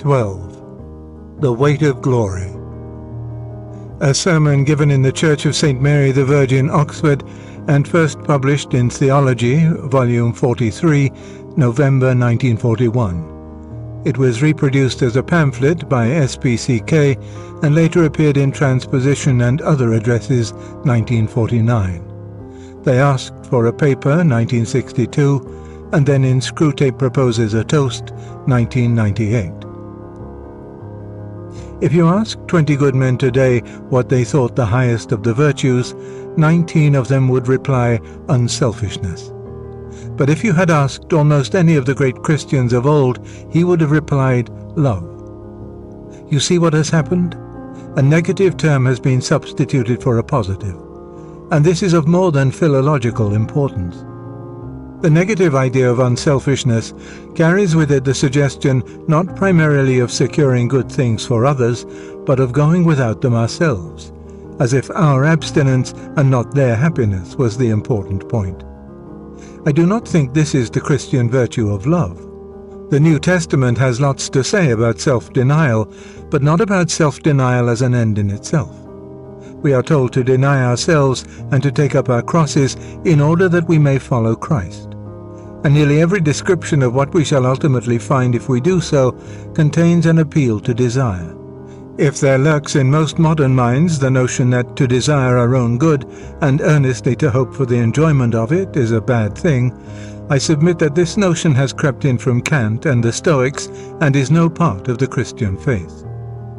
12. The Weight of Glory. A sermon given in the Church of St. Mary the Virgin, Oxford, and first published in Theology, Volume 43, November 1941. It was reproduced as a pamphlet by SPCK and later appeared in Transposition and Other Addresses, 1949. They asked for a paper, 1962, and then in Screwtape Proposes a Toast, 1998. If you ask 20 good men today what they thought the highest of the virtues, 19 of them would reply unselfishness. But if you had asked almost any of the great Christians of old, he would have replied love. You see what has happened? A negative term has been substituted for a positive, and this is of more than philological importance. The negative idea of unselfishness carries with it the suggestion not primarily of securing good things for others, but of going without them ourselves, as if our abstinence and not their happiness was the important point. I do not think this is the Christian virtue of love. The New Testament has lots to say about self-denial, but not about self-denial as an end in itself. We are told to deny ourselves and to take up our crosses in order that we may follow Christ. And nearly every description of what we shall ultimately find if we do so contains an appeal to desire. If there lurks in most modern minds the notion that to desire our own good and earnestly to hope for the enjoyment of it is a bad thing, I submit that this notion has crept in from Kant and the Stoics and is no part of the Christian faith.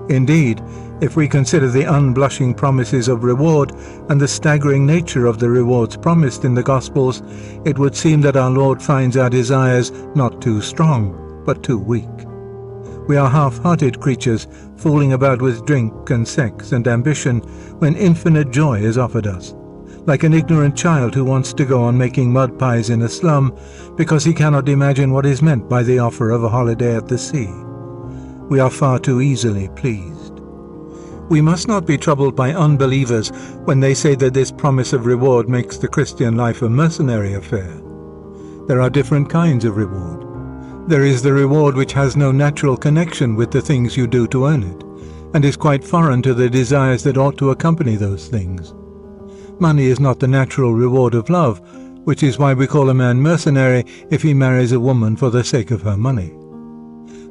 Indeed, if we consider the unblushing promises of reward and the staggering nature of the rewards promised in the Gospels, it would seem that our Lord finds our desires not too strong, but too weak. We are half-hearted creatures, fooling about with drink and sex and ambition when infinite joy is offered us, like an ignorant child who wants to go on making mud pies in a slum because he cannot imagine what is meant by the offer of a holiday at the sea. We are far too easily pleased. We must not be troubled by unbelievers when they say that this promise of reward makes the Christian life a mercenary affair. There are different kinds of reward. There is the reward which has no natural connection with the things you do to earn it, and is quite foreign to the desires that ought to accompany those things. Money is not the natural reward of love, which is why we call a man mercenary if he marries a woman for the sake of her money.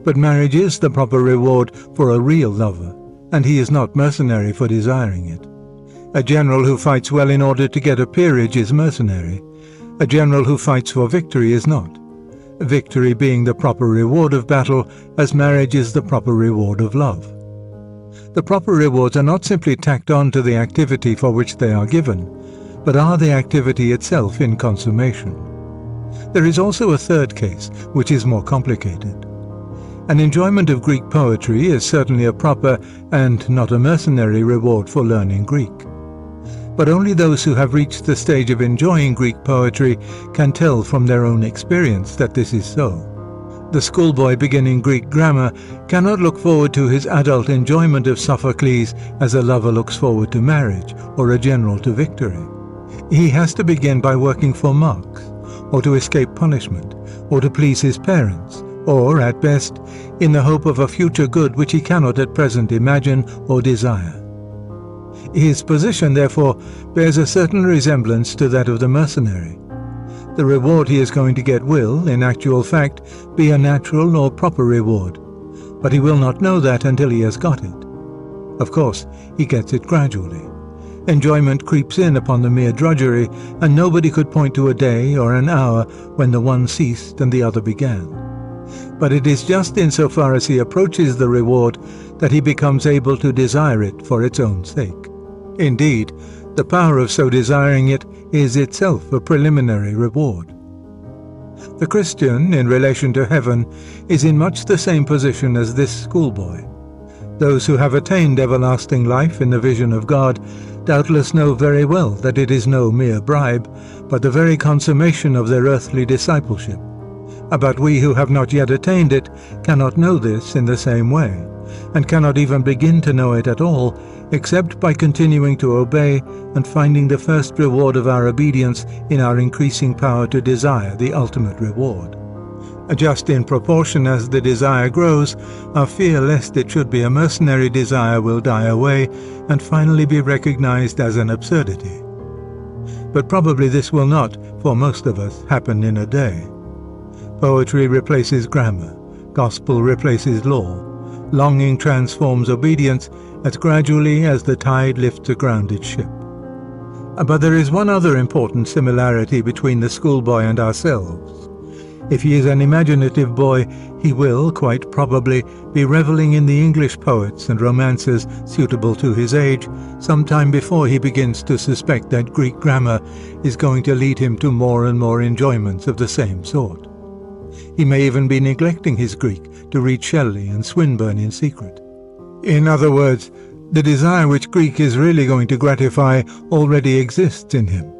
But marriage is the proper reward for a real lover, and he is not mercenary for desiring it. A general who fights well in order to get a peerage is mercenary. A general who fights for victory is not. Victory being the proper reward of battle, as marriage is the proper reward of love. The proper rewards are not simply tacked on to the activity for which they are given, but are the activity itself in consummation. There is also a third case, which is more complicated. An enjoyment of Greek poetry is certainly a proper and not a mercenary reward for learning Greek. But only those who have reached the stage of enjoying Greek poetry can tell from their own experience that this is so. The schoolboy beginning Greek grammar cannot look forward to his adult enjoyment of Sophocles as a lover looks forward to marriage or a general to victory. He has to begin by working for marks, or to escape punishment, or to please his parents, or, at best, in the hope of a future good which he cannot at present imagine or desire. His position, therefore, bears a certain resemblance to that of the mercenary. The reward he is going to get will, in actual fact, be a natural or proper reward, but he will not know that until he has got it. Of course, he gets it gradually. Enjoyment creeps in upon the mere drudgery, and nobody could point to a day or an hour when the one ceased and the other began. But it is just insofar as he approaches the reward that he becomes able to desire it for its own sake. Indeed, the power of so desiring it is itself a preliminary reward. The Christian, in relation to heaven, is in much the same position as this schoolboy. Those who have attained everlasting life in the vision of God doubtless know very well that it is no mere bribe, but the very consummation of their earthly discipleship. But we who have not yet attained it cannot know this in the same way, and cannot even begin to know it at all, except by continuing to obey and finding the first reward of our obedience in our increasing power to desire the ultimate reward. Just in proportion as the desire grows, our fear lest it should be a mercenary desire will die away and finally be recognized as an absurdity. But probably this will not, for most of us, happen in a day. Poetry replaces grammar, gospel replaces law, longing transforms obedience as gradually as the tide lifts a grounded ship. But there is one other important similarity between the schoolboy and ourselves. If he is an imaginative boy, he will, quite probably, be reveling in the English poets and romances suitable to his age, sometime before he begins to suspect that Greek grammar is going to lead him to more and more enjoyments of the same sort. He may even be neglecting his Greek to read Shelley and Swinburne in secret. In other words, the desire which Greek is really going to gratify already exists in him,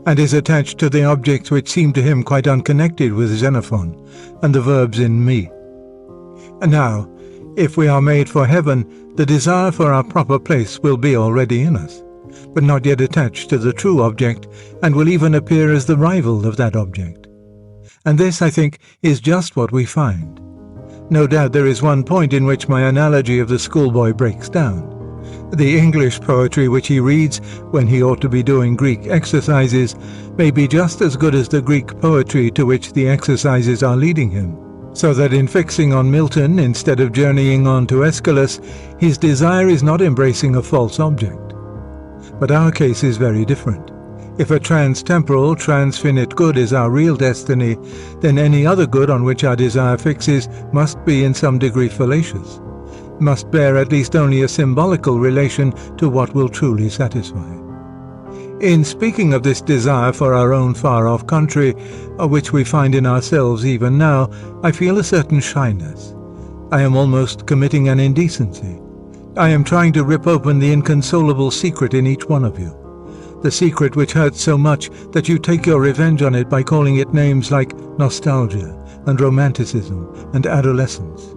and is attached to the objects which seem to him quite unconnected with Xenophon and the verbs in me. And now, if we are made for heaven, the desire for our proper place will be already in us, but not yet attached to the true object, and will even appear as the rival of that object. And this, I think, is just what we find. No doubt there is one point in which my analogy of the schoolboy breaks down. The English poetry which he reads when he ought to be doing Greek exercises may be just as good as the Greek poetry to which the exercises are leading him, so that in fixing on Milton instead of journeying on to Aeschylus, his desire is not embracing a false object. But our case is very different. If a trans-temporal, trans-finite good is our real destiny, then any other good on which our desire fixes must be in some degree fallacious, must bear at least only a symbolical relation to what will truly satisfy. In speaking of this desire for our own far-off country, which we find in ourselves even now, I feel a certain shyness. I am almost committing an indecency. I am trying to rip open the inconsolable secret in each one of you. The secret which hurts so much that you take your revenge on it by calling it names like nostalgia and romanticism and adolescence.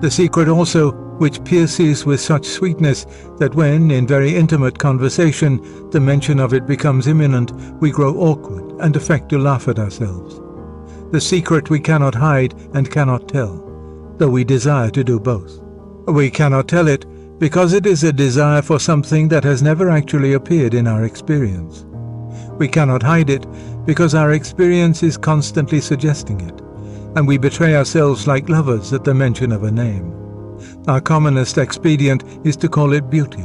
The secret also which pierces with such sweetness that when, in very intimate conversation, the mention of it becomes imminent, we grow awkward and affect to laugh at ourselves. The secret we cannot hide and cannot tell, though we desire to do both. We cannot tell it because it is a desire for something that has never actually appeared in our experience. We cannot hide it because our experience is constantly suggesting it, and we betray ourselves like lovers at the mention of a name. Our commonest expedient is to call it beauty,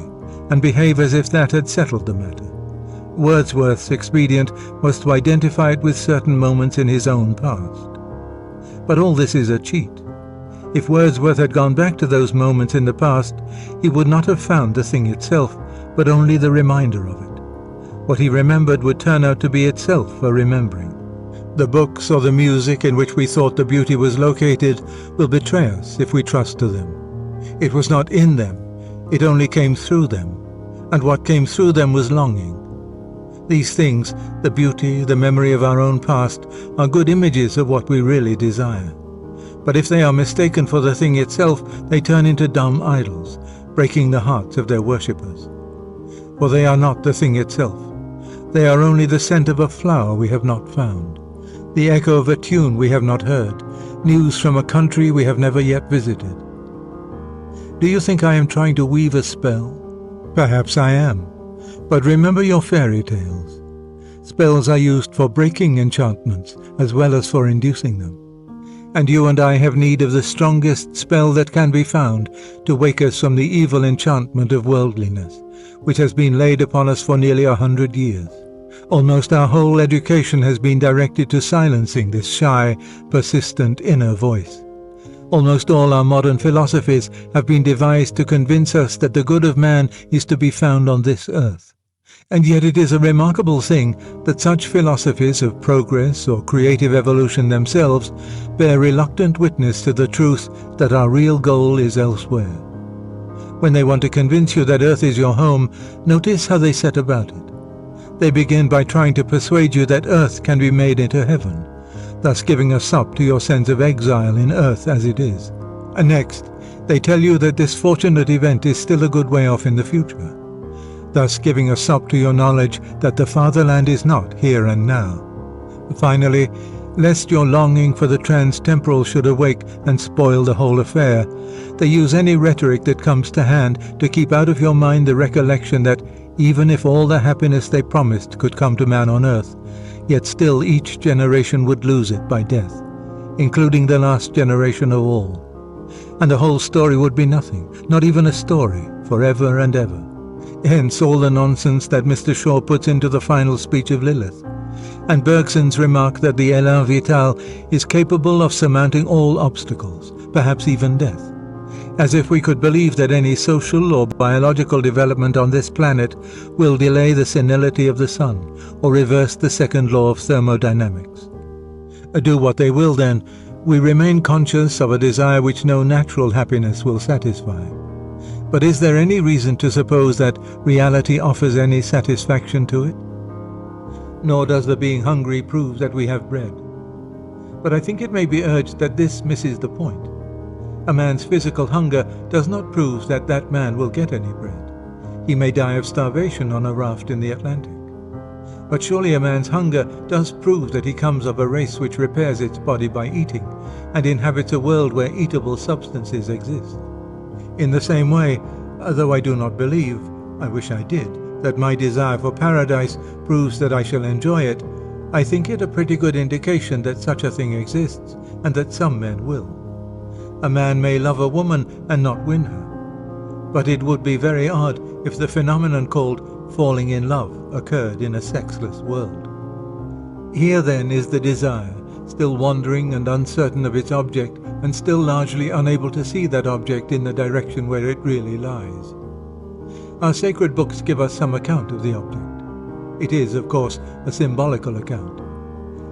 and behave as if that had settled the matter. Wordsworth's expedient was to identify it with certain moments in his own past. But all this is a cheat. If Wordsworth had gone back to those moments in the past, he would not have found the thing itself, but only the reminder of it. What he remembered would turn out to be itself a remembering. The books or the music in which we thought the beauty was located will betray us if we trust to them. It was not in them, it only came through them, and what came through them was longing. These things, the beauty, the memory of our own past, are good images of what we really desire. But if they are mistaken for the thing itself, they turn into dumb idols, breaking the hearts of their worshippers. For they are not the thing itself. They are only the scent of a flower we have not found, the echo of a tune we have not heard, news from a country we have never yet visited. Do you think I am trying to weave a spell? Perhaps I am. But remember your fairy tales. Spells are used for breaking enchantments as well as for inducing them. And you and I have need of the strongest spell that can be found to wake us from the evil enchantment of worldliness, which has been laid upon us for nearly 100 years. Almost our whole education has been directed to silencing this shy, persistent inner voice. Almost all our modern philosophies have been devised to convince us that the good of man is to be found on this earth. And yet it is a remarkable thing that such philosophies of progress or creative evolution themselves bear reluctant witness to the truth that our real goal is elsewhere. When they want to convince you that earth is your home, notice how they set about it. They begin by trying to persuade you that earth can be made into heaven, thus giving a sop to your sense of exile in earth as it is. And next, they tell you that this fortunate event is still a good way off in the future, thus giving a sop to your knowledge that the fatherland is not here and now. Finally, Lest your longing for the trans-temporal should awake and spoil the whole affair, they use any rhetoric that comes to hand to keep out of your mind the recollection that even if all the happiness they promised could come to man on earth, yet still each generation would lose it by death, including the last generation of all. And the whole story would be nothing, not even a story, forever and ever. Hence all the nonsense that Mr. Shaw puts into the final speech of Lilith, and Bergson's remark that the élan vital is capable of surmounting all obstacles, perhaps even death. As if we could believe that any social or biological development on this planet will delay the senility of the sun, or reverse the second law of thermodynamics. Do what they will then, we remain conscious of a desire which no natural happiness will satisfy. But is there any reason to suppose that reality offers any satisfaction to it? Nor does the being hungry prove that we have bread. But I think it may be urged that this misses the point. A man's physical hunger does not prove that that man will get any bread. He may die of starvation on a raft in the Atlantic. But surely a man's hunger does prove that he comes of a race which repairs its body by eating, and inhabits a world where eatable substances exist. In the same way, though I do not believe, I wish I did, that my desire for paradise proves that I shall enjoy it, I think it a pretty good indication that such a thing exists, and that some men will. A man may love a woman and not win her, but it would be very odd if the phenomenon called falling in love occurred in a sexless world. Here then is the desire, still wandering and uncertain of its object, and still largely unable to see that object in the direction where it really lies. Our sacred books give us some account of the object. It is, of course, a symbolical account.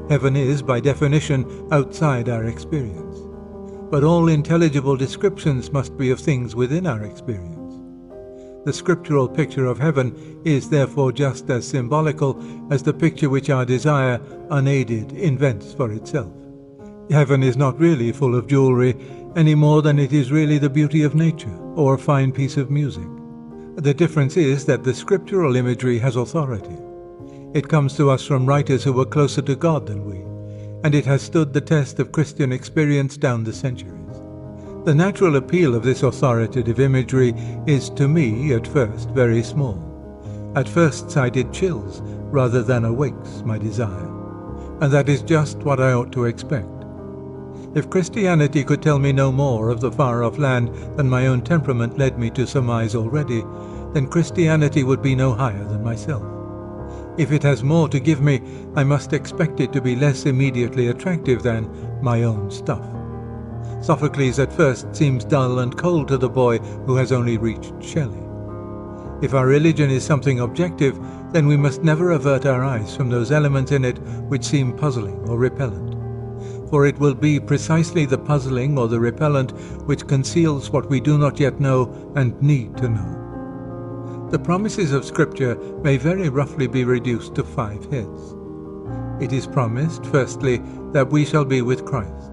Heaven is, by definition, outside our experience. But all intelligible descriptions must be of things within our experience. The scriptural picture of heaven is therefore just as symbolical as the picture which our desire, unaided, invents for itself. Heaven is not really full of jewelry any more than it is really the beauty of nature or a fine piece of music. The difference is that the scriptural imagery has authority. It comes to us from writers who were closer to God than we, and it has stood the test of Christian experience down the centuries. The natural appeal of this authoritative imagery is, to me, at first, very small. At first sight it chills, rather than awakes, my desire. And that is just what I ought to expect. If Christianity could tell me no more of the far-off land than my own temperament led me to surmise already, then Christianity would be no higher than myself. If it has more to give me, I must expect it to be less immediately attractive than my own stuff. Sophocles at first seems dull and cold to the boy who has only reached Shelley. If our religion is something objective, then we must never avert our eyes from those elements in it which seem puzzling or repellent. For it will be precisely the puzzling or the repellent which conceals what we do not yet know and need to know. The promises of Scripture may very roughly be reduced to 5 heads. It is promised, firstly, that we shall be with Christ.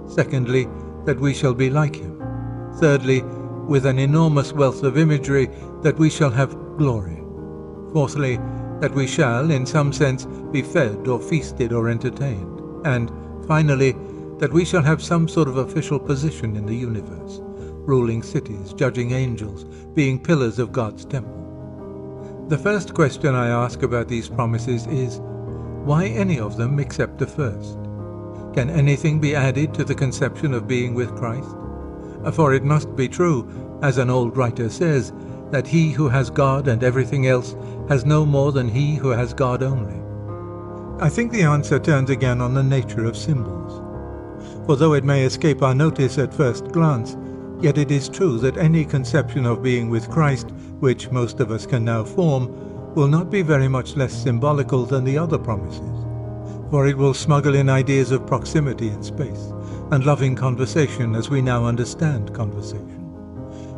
Secondly, that we shall be like him. Thirdly, with an enormous wealth of imagery, that we shall have glory. Fourthly, that we shall, in some sense, be fed or feasted or entertained. And, finally, that we shall have some sort of official position in the universe, ruling cities, judging angels, being pillars of God's temple. The first question I ask about these promises is, why any of them except the first? Can anything be added to the conception of being with Christ? For it must be true, as an old writer says, that he who has God and everything else has no more than he who has God only. I think the answer turns again on the nature of symbols. For though it may escape our notice at first glance, yet it is true that any conception of being with Christ, which most of us can now form, will not be very much less symbolical than the other promises. For it will smuggle in ideas of proximity in space, and loving conversation as we now understand conversation.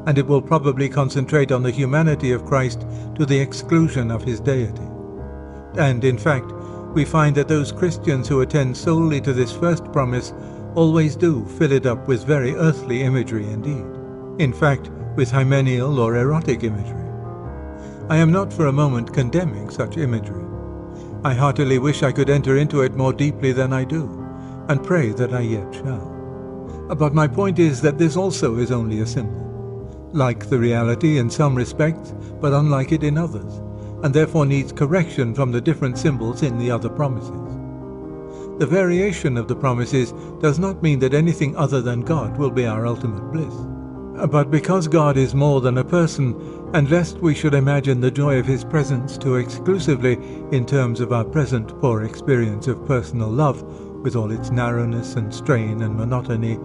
And it will probably concentrate on the humanity of Christ to the exclusion of his deity. And, in fact, we find that those Christians who attend solely to this first promise always do fill it up with very earthly imagery indeed. In fact, with hymeneal or erotic imagery. I am not for a moment condemning such imagery. I heartily wish I could enter into it more deeply than I do, and pray that I yet shall. But my point is that this also is only a symbol, like the reality in some respects, but unlike it in others, and therefore needs correction from the different symbols in the other promises. The variation of the promises does not mean that anything other than God will be our ultimate bliss. But because God is more than a person, and lest we should imagine the joy of His presence to exclusively in terms of our present poor experience of personal love, with all its narrowness and strain and monotony,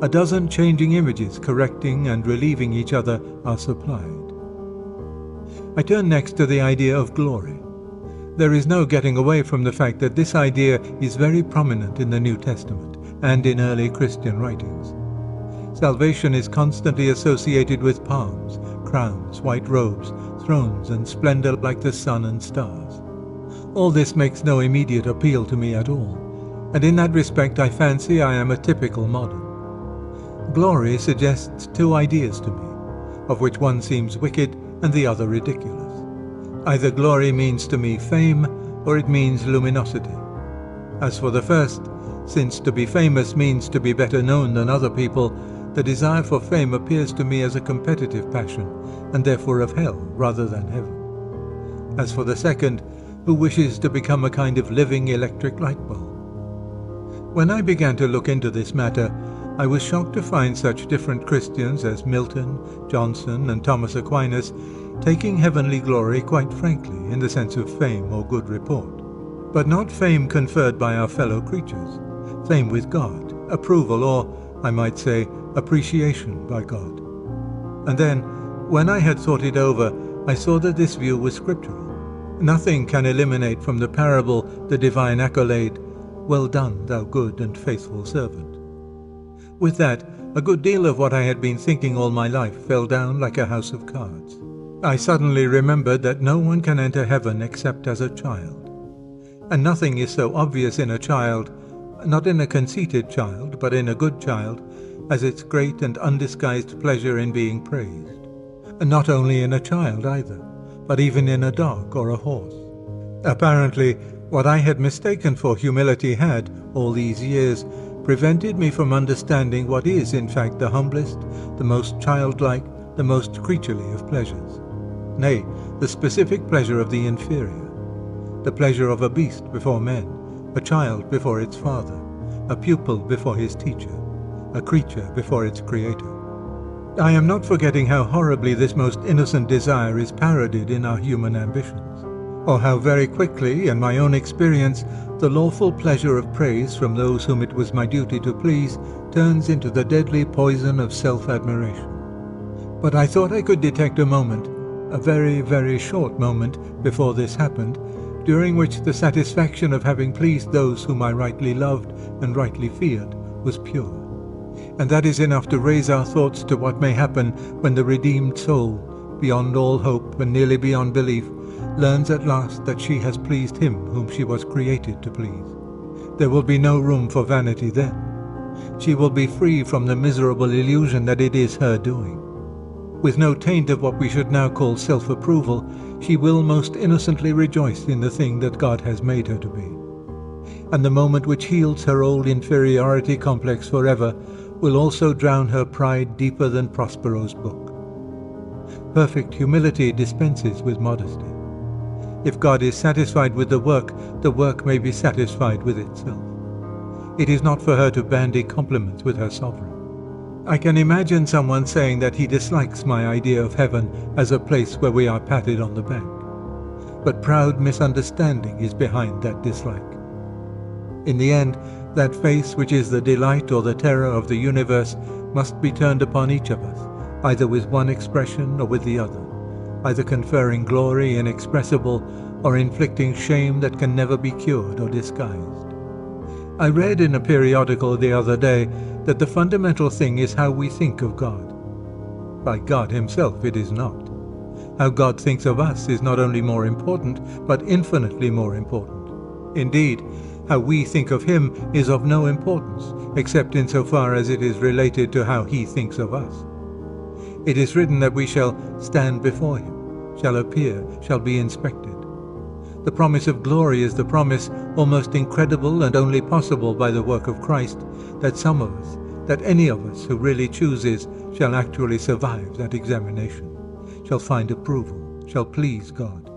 a dozen changing images correcting and relieving each other are supplied. I turn next to the idea of glory. There is no getting away from the fact that this idea is very prominent in the New Testament and in early Christian writings. Salvation is constantly associated with palms, crowns, white robes, thrones, and splendor like the sun and stars. All this makes no immediate appeal to me at all, and in that respect I fancy I am a typical modern. Glory suggests two ideas to me, of which one seems wicked and the other ridiculous. Either glory means to me fame, or it means luminosity. As for the first, since to be famous means to be better known than other people, the desire for fame appears to me as a competitive passion, and therefore of hell rather than heaven. As for the second, who wishes to become a kind of living electric light bulb? When I began to look into this matter, I was shocked to find such different Christians as Milton, Johnson, and Thomas Aquinas taking heavenly glory quite frankly in the sense of fame or good report, but not fame conferred by our fellow creatures, fame with God, approval or, I might say, appreciation by God. And then, when I had thought it over, I saw that this view was scriptural. Nothing can eliminate from the parable the divine accolade, "Well done, thou good and faithful servant." With that, a good deal of what I had been thinking all my life fell down like a house of cards. I suddenly remembered that no one can enter heaven except as a child. And nothing is so obvious in a child, not in a conceited child, but in a good child, as its great and undisguised pleasure in being praised. And not only in a child either, but even in a dog or a horse. Apparently, what I had mistaken for humility had, all these years, prevented me from understanding what is in fact the humblest, the most childlike, the most creaturely of pleasures. Nay, the specific pleasure of the inferior, the pleasure of a beast before men, a child before its father, a pupil before his teacher, a creature before its creator. I am not forgetting how horribly this most innocent desire is parodied in our human ambitions, or how very quickly, in my own experience, the lawful pleasure of praise from those whom it was my duty to please turns into the deadly poison of self-admiration. But I thought I could detect a moment, a very, very short moment before this happened, during which the satisfaction of having pleased those whom I rightly loved and rightly feared was pure. And that is enough to raise our thoughts to what may happen when the redeemed soul, beyond all hope and nearly beyond belief, learns at last that she has pleased Him whom she was created to please. There will be no room for vanity then. She will be free from the miserable illusion that it is her doing. With no taint of what we should now call self-approval, she will most innocently rejoice in the thing that God has made her to be. And the moment which heals her old inferiority complex forever will also drown her pride deeper than Prospero's book. Perfect humility dispenses with modesty. If God is satisfied with the work may be satisfied with itself. It is not for her to bandy compliments with her sovereign. I can imagine someone saying that he dislikes my idea of heaven as a place where we are patted on the back. But proud misunderstanding is behind that dislike. In the end, that face which is the delight or the terror of the universe must be turned upon each of us, either with one expression or with the other, either conferring glory inexpressible or inflicting shame that can never be cured or disguised. I read in a periodical the other day that the fundamental thing is how we think of God. By God Himself it is not. How God thinks of us is not only more important, but infinitely more important. Indeed, how we think of Him is of no importance, except insofar as it is related to how He thinks of us. It is written that we shall stand before Him, shall appear, shall be inspected. The promise of glory is the promise, almost incredible and only possible by the work of Christ, that some of us, that any of us who really chooses, shall actually survive that examination, shall find approval, shall please God.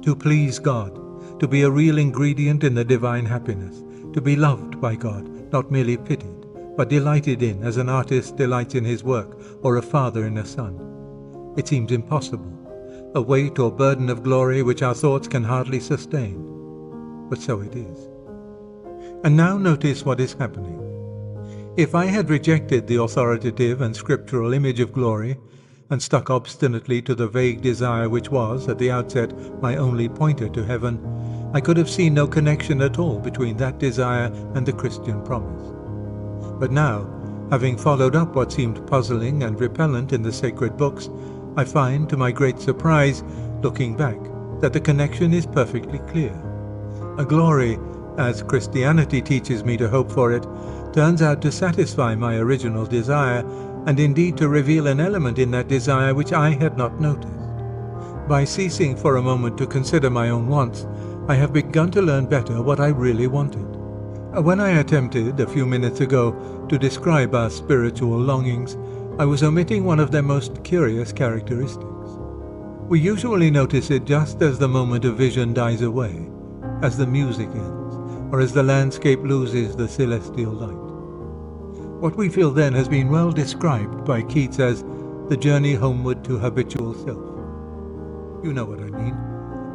To please God, to be a real ingredient in the divine happiness, to be loved by God, not merely pitied, but delighted in as an artist delights in his work, or a father in a son. It seems impossible, a weight or burden of glory which our thoughts can hardly sustain. But so it is. And now notice what is happening. If I had rejected the authoritative and scriptural image of glory, and stuck obstinately to the vague desire which was, at the outset, my only pointer to heaven, I could have seen no connection at all between that desire and the Christian promise. But now, having followed up what seemed puzzling and repellent in the sacred books, I find, to my great surprise, looking back, that the connection is perfectly clear. A glory, as Christianity teaches me to hope for it, turns out to satisfy my original desire, and indeed to reveal an element in that desire which I had not noticed. By ceasing for a moment to consider my own wants, I have begun to learn better what I really wanted. When I attempted, a few minutes ago, to describe our spiritual longings, I was omitting one of their most curious characteristics. We usually notice it just as the moment of vision dies away, as the music ends, or as the landscape loses the celestial light. What we feel then has been well described by Keats as the journey homeward to habitual self. You know what I mean.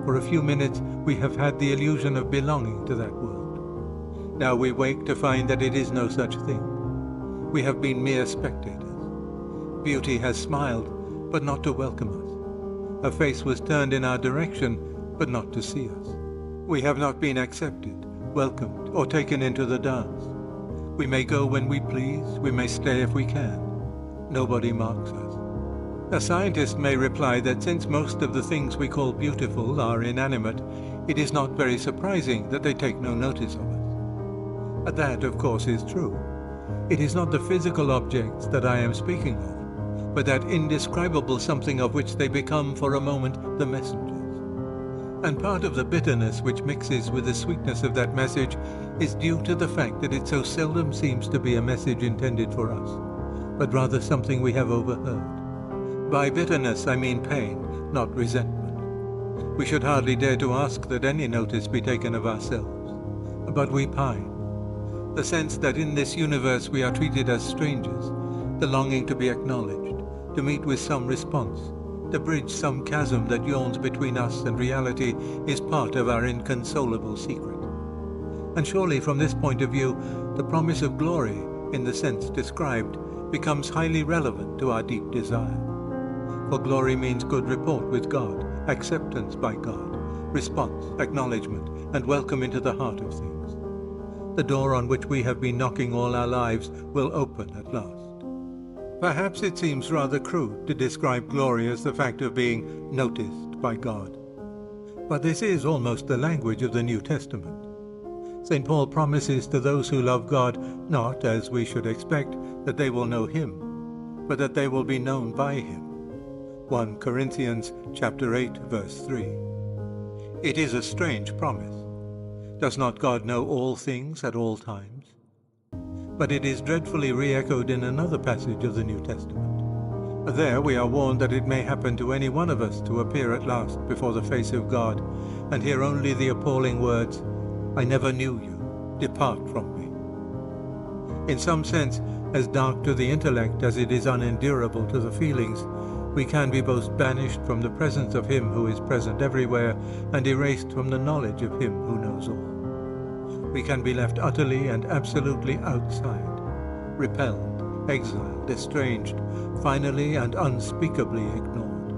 For a few minutes we have had the illusion of belonging to that world. Now we wake to find that it is no such thing. We have been mere spectators. Beauty has smiled, but not to welcome us. Her face was turned in our direction, but not to see us. We have not been accepted, welcomed, or taken into the dance. We may go when we please, we may stay if we can. Nobody marks us. A scientist may reply that since most of the things we call beautiful are inanimate, it is not very surprising that they take no notice of us. That, of course, is true. It is not the physical objects that I am speaking of, but that indescribable something of which they become for a moment the messengers. And part of the bitterness which mixes with the sweetness of that message is due to the fact that it so seldom seems to be a message intended for us, but rather something we have overheard. By bitterness I mean pain, not resentment. We should hardly dare to ask that any notice be taken of ourselves, but we pine. The sense that in this universe we are treated as strangers, the longing to be acknowledged, to meet with some response, to bridge some chasm that yawns between us and reality, is part of our inconsolable secret. And surely from this point of view, the promise of glory, in the sense described, becomes highly relevant to our deep desire. For glory means good report with God, acceptance by God, response, acknowledgement, and welcome into the heart of things. The door on which we have been knocking all our lives will open at last. Perhaps it seems rather crude to describe glory as the fact of being noticed by God. But this is almost the language of the New Testament. St. Paul promises to those who love God not, as we should expect, that they will know Him, but that they will be known by Him. 1 Corinthians chapter 8, verse 3. It is a strange promise. Does not God know all things at all times? But it is dreadfully re-echoed in another passage of the New Testament. There we are warned that it may happen to any one of us to appear at last before the face of God and hear only the appalling words, "I never knew you, depart from me." In some sense, as dark to the intellect as it is unendurable to the feelings, we can be both banished from the presence of Him who is present everywhere and erased from the knowledge of Him who knows all. We can be left utterly and absolutely outside, repelled, exiled, estranged, finally and unspeakably ignored.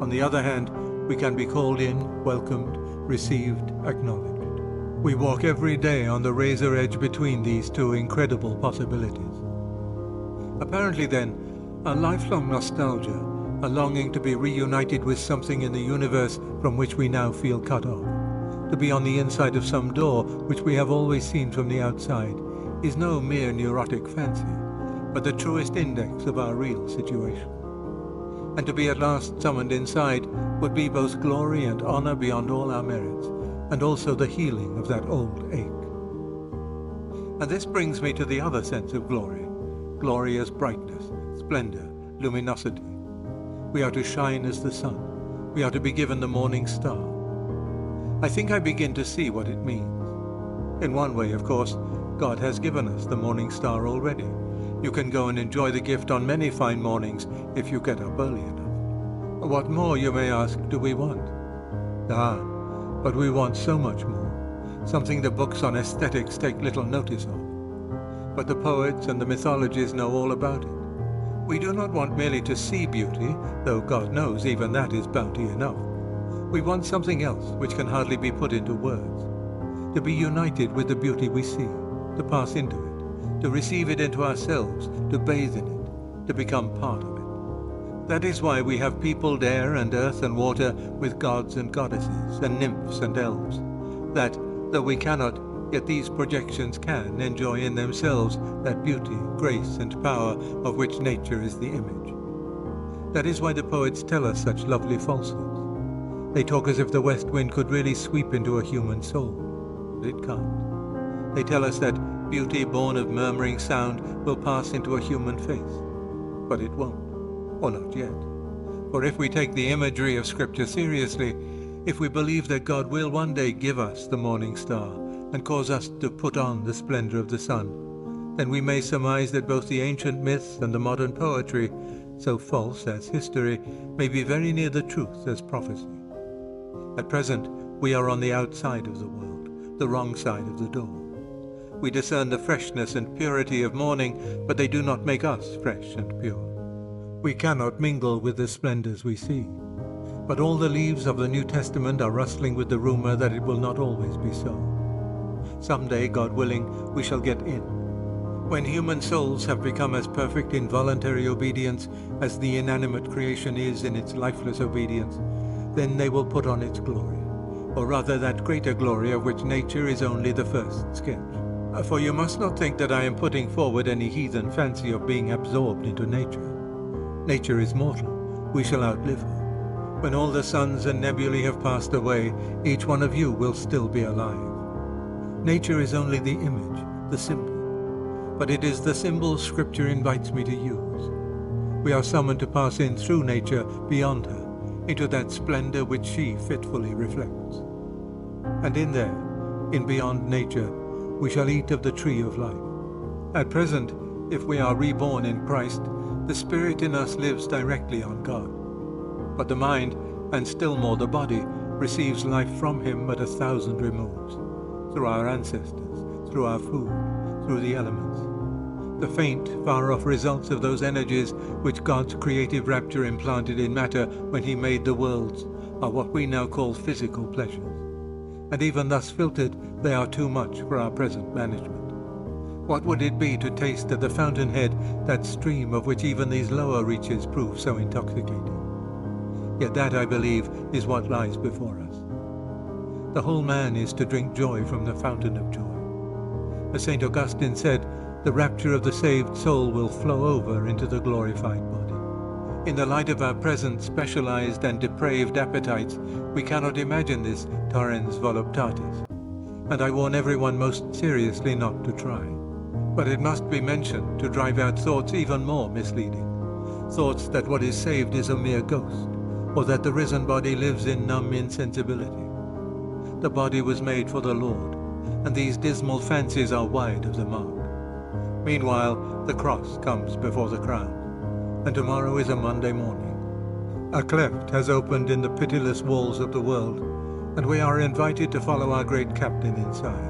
On the other hand, we can be called in, welcomed, received, acknowledged. We walk every day on the razor edge between these two incredible possibilities. Apparently then, a lifelong nostalgia, a longing to be reunited with something in the universe from which we now feel cut off, to be on the inside of some door which we have always seen from the outside, is no mere neurotic fancy, but the truest index of our real situation. and to be at last summoned inside would be both glory and honor beyond all our merits, and also the healing of that old ache. And this brings me to the other sense of glory. Glory as brightness, splendor, luminosity. We are to shine as the sun. We are to be given the morning star. I think I begin to see what it means. In one way, of course, God has given us the morning star already. You can go and enjoy the gift on many fine mornings if you get up early enough. What more, you may ask, do we want? But we want so much more, something the books on aesthetics take little notice of. But the poets and the mythologies know all about it. We do not want merely to see beauty, though God knows even that is bounty enough. We want something else which can hardly be put into words. To be united with the beauty we see, to pass into it, to receive it into ourselves, to bathe in it, to become part of it. That is why we have peopled air and earth and water with gods and goddesses, and nymphs and elves, that, though we cannot, yet these projections can enjoy in themselves that beauty, grace, and power of which nature is the image. That is why the poets tell us such lovely falsehoods. They talk as if the west wind could really sweep into a human soul, but it can't. They tell us that beauty born of murmuring sound will pass into a human face, but it won't, or not yet. For if we take the imagery of Scripture seriously, if we believe that God will one day give us the morning star, and cause us to put on the splendor of the sun, then we may surmise that both the ancient myths and the modern poetry, so false as history, may be very near the truth as prophecy. At present, we are on the outside of the world, the wrong side of the door. We discern the freshness and purity of morning, but they do not make us fresh and pure. We cannot mingle with the splendors we see. But all the leaves of the New Testament are rustling with the rumor that it will not always be so. Someday, God willing, we shall get in. When human souls have become as perfect in voluntary obedience as the inanimate creation is in its lifeless obedience, then they will put on its glory, or rather that greater glory of which nature is only the first sketch. For you must not think that I am putting forward any heathen fancy of being absorbed into nature. Nature is mortal. We shall outlive her. When all the suns and nebulae have passed away, each one of you will still be alive. Nature is only the image, the symbol, but it is the symbol Scripture invites me to use. We are summoned to pass in through nature, beyond her, into that splendor which she fitfully reflects. And in there, in beyond nature, we shall eat of the tree of life. At present, if we are reborn in Christ, the Spirit in us lives directly on God. But the mind, and still more the body, receives life from Him at 1,000 removes, through our ancestors, through our food, through the elements. The faint, far-off results of those energies which God's creative rapture implanted in matter when He made the worlds are what we now call physical pleasures. And even thus filtered, they are too much for our present management. What would it be to taste at the fountainhead that stream of which even these lower reaches prove so intoxicating? Yet that, I believe, is what lies before us. The whole man is to drink joy from the fountain of joy. As St. Augustine said, the rapture of the saved soul will flow over into the glorified body. In the light of our present specialized and depraved appetites, we cannot imagine this torrens voluptatis, and I warn everyone most seriously not to try. But it must be mentioned to drive out thoughts even more misleading, thoughts that what is saved is a mere ghost, or that the risen body lives in numb insensibility. The body was made for the Lord, and these dismal fancies are wide of the mark. Meanwhile, the cross comes before the crown, and tomorrow is a Monday morning. A cleft has opened in the pitiless walls of the world, and we are invited to follow our great captain inside.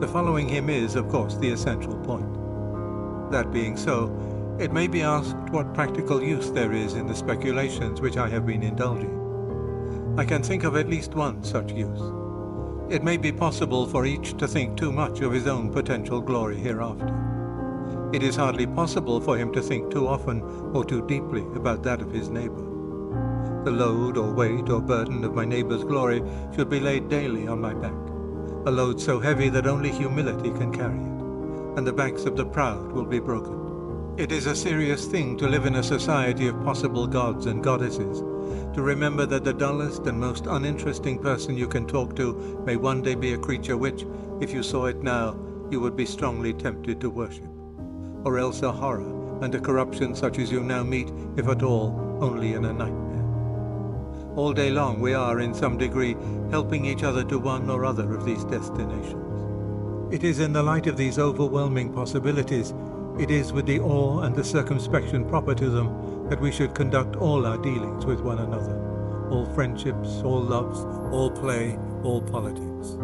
The following him is, of course, the essential point. That being so, it may be asked what practical use there is in the speculations which I have been indulging. I can think of at least one such use. It may be possible for each to think too much of his own potential glory hereafter. It is hardly possible for him to think too often or too deeply about that of his neighbor. The load or weight or burden of my neighbor's glory should be laid daily on my back, a load so heavy that only humility can carry it, and the backs of the proud will be broken. It is a serious thing to live in a society of possible gods and goddesses, to remember that the dullest and most uninteresting person you can talk to may one day be a creature which, if you saw it now, you would be strongly tempted to worship, or else a horror and a corruption such as you now meet, if at all, only in a nightmare. All day long we are, in some degree, helping each other to one or other of these destinations. It is in the light of these overwhelming possibilities, it is with the awe and the circumspection proper to them, that we should conduct all our dealings with one another, all friendships, all loves, all play, all politics.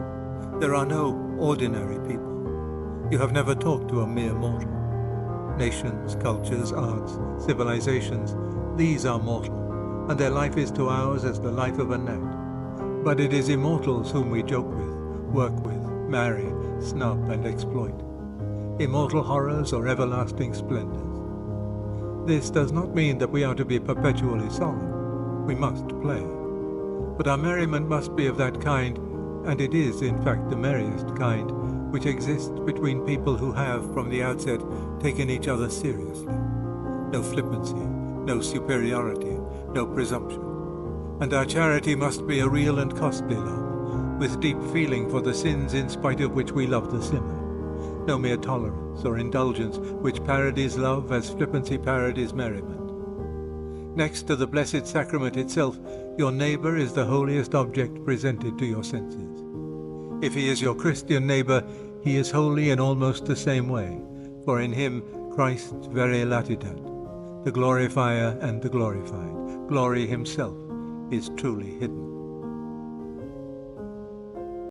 There are no ordinary people. You have never talked to a mere mortal. Nations, cultures, arts, civilizations, these are mortal, and their life is to ours as the life of a gnat. But it is immortals whom we joke with, work with, marry, snub and exploit. Immortal horrors or everlasting splendors. This does not mean that we are to be perpetually solemn. We must play. But our merriment must be of that kind, and it is in fact the merriest kind, which exists between people who have, from the outset, taken each other seriously. No flippancy, no superiority, no presumption. And our charity must be a real and costly love, with deep feeling for the sins in spite of which we love the sinner. No mere tolerance or indulgence which parodies love as flippancy parodies merriment. Next to the Blessed Sacrament itself, your neighbour is the holiest object presented to your senses. If he is your Christian neighbour, he is holy in almost the same way, for in him Christ vere latitat, the glorifier and the glorified, glory himself, is truly hidden.